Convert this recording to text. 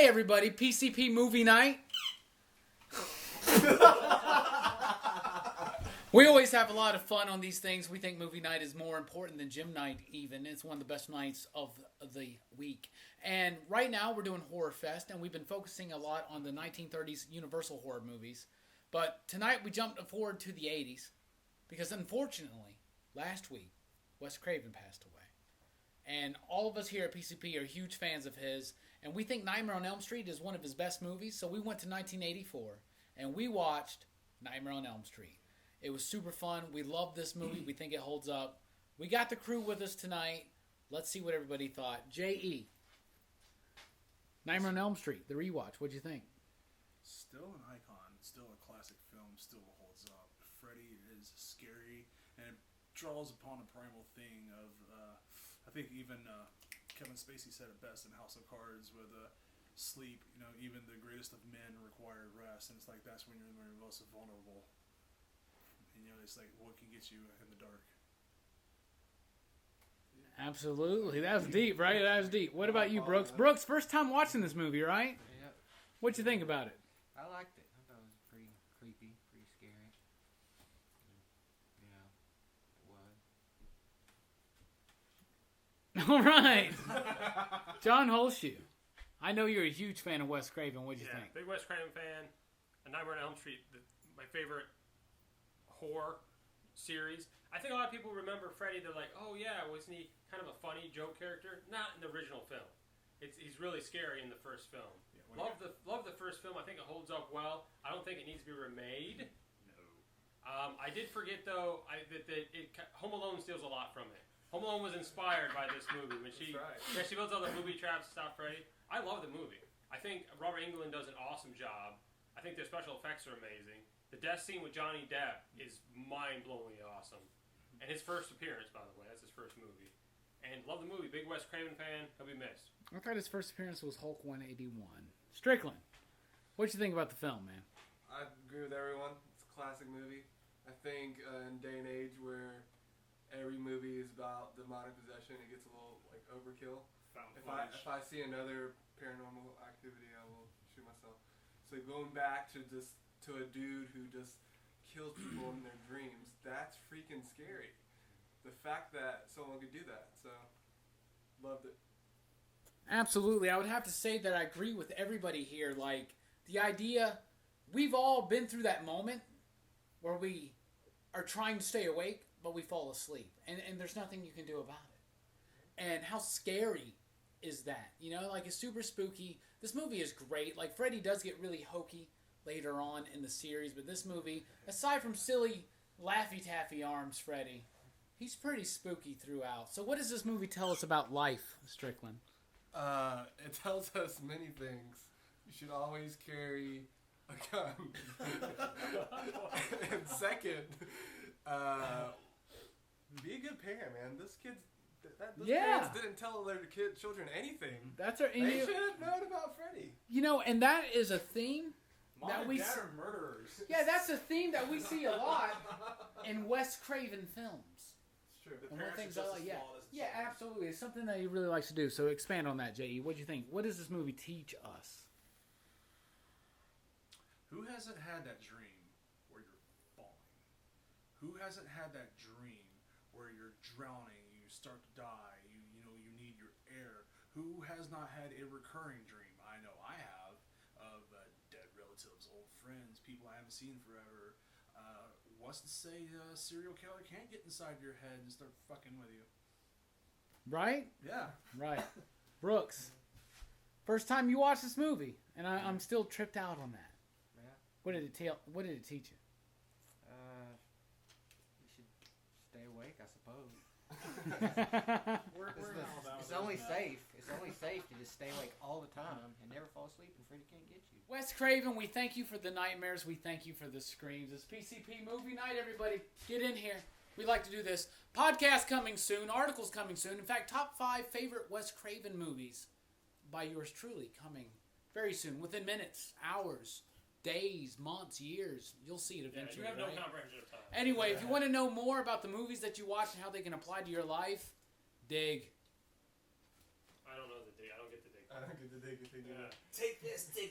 Hey everybody, PCP movie night. We always have a lot of fun on these things. We think movie night is more important than gym night even. It's one of the best nights of the week. And right now we're doing Horror Fest, and we've been focusing a lot on the 1930s Universal horror movies. But tonight we jumped forward to the 80s because unfortunately, last week, Wes Craven passed away. And all of us here at PCP are huge fans of his, and we think Nightmare on Elm Street is one of his best movies. So we went to 1984, and we watched Nightmare on Elm Street. It was super fun. We love this movie. We think it holds up. We got the crew with us tonight. Let's see what everybody thought. J.E. Nightmare on Elm Street, the rewatch. What'd you think? Still an icon. Still a classic film. Still holds up. Freddy is scary, and it draws upon a primal thing of, I think even Kevin Spacey said it best in House of Cards with sleep. You know, even the greatest of men require rest, and it's like that's when you're most vulnerable. And, you know, it's like what can get you in the dark. Absolutely. That was deep, right? That was deep. What about you, Brooks? Brooks, first time watching this movie, right? Yep. What'd you think about it? I liked it. I thought it was pretty creepy, pretty scary. Yeah, it was. All right. John Holshoe. I know you're a huge fan of Wes Craven. What'd you think? Big Wes Craven fan. A Nightmare on Elm Street, my favorite horror series. I think a lot of people remember Freddy. They're like, oh yeah, wasn't he kind of a funny joke character? Not in the original film. He's really scary in the first film. Yeah, love the first film. I think it holds up well. I don't think it needs to be remade. No. I did forget though Home Alone steals a lot from it. Home Alone was inspired by this movie when she she builds all the movie traps to stop Freddy. I love the movie. I think Robert Englund does an awesome job. I think their special effects are amazing. The death scene with Johnny Depp is mind-blowingly awesome. And his first appearance, by the way. That's his first movie. And love the movie. Big Wes Craven fan. He'll be missed. I thought his first appearance was Hulk 181. Strickland, what'd you think about the film, man? I agree with everyone. It's a classic movie. I think in a day and age where every movie is about demonic possession, it gets a little like overkill. If I see another paranormal activity, I will shoot myself. So going back to a dude who just kills people in their dreams, that's freaking scary. The fact that someone could do that, so loved it. Absolutely. I would have to say that I agree with everybody here. Like, the idea, we've all been through that moment where we are trying to stay awake, but we fall asleep. And there's nothing you can do about it. And how scary is that? You know, like, it's super spooky. This movie is great. Like, Freddy does get really hokey later on in the series, but this movie, aside from silly Laffy Taffy arms Freddy, he's pretty spooky throughout. So what does this movie tell us about life, Strickland? It tells us many things. You should always carry a gun. And second, be a good parent, man. Those parents didn't tell their children anything. They should have known about Freddy. You know, and that is a theme. Mom and Dad are murderers. Yeah, that's a theme that we see a lot in Wes Craven films. It's true. And one of the things I like, yeah, absolutely. It's something that he really likes to do. So expand on that, J.E. What do you think? What does this movie teach us? Who hasn't had that dream where you're falling? Who hasn't had that dream where you're drowning, you start to die, you know you need your air? Who has not had a recurring dream? I know I have, of dead relatives, old friends, people I haven't seen forever. What's to say a serial killer can't get inside your head and start fucking with you? Right? Yeah. Right. Brooks, first time you watched this movie, and I'm still tripped out on that. Yeah. What did it teach you? You should stay awake, I suppose. It's only safe. It's only safe to just stay awake all the time and never fall asleep, and Freddy can't get you. Wes Craven, we thank you for the nightmares. We thank you for the screams. It's PCP movie night, everybody. Get in here. We like to do this. Podcast coming soon. Articles coming soon. In fact, top 5 favorite Wes Craven movies by yours truly coming very soon. Within minutes, hours, days, months, years. You'll see it eventually. You have no right? comprehension of time. Anyway, if you want to know more about the movies that you watch and how they can apply to your life, dig. I don't know the dig. I don't get the dig. take it. Yeah. Take this, take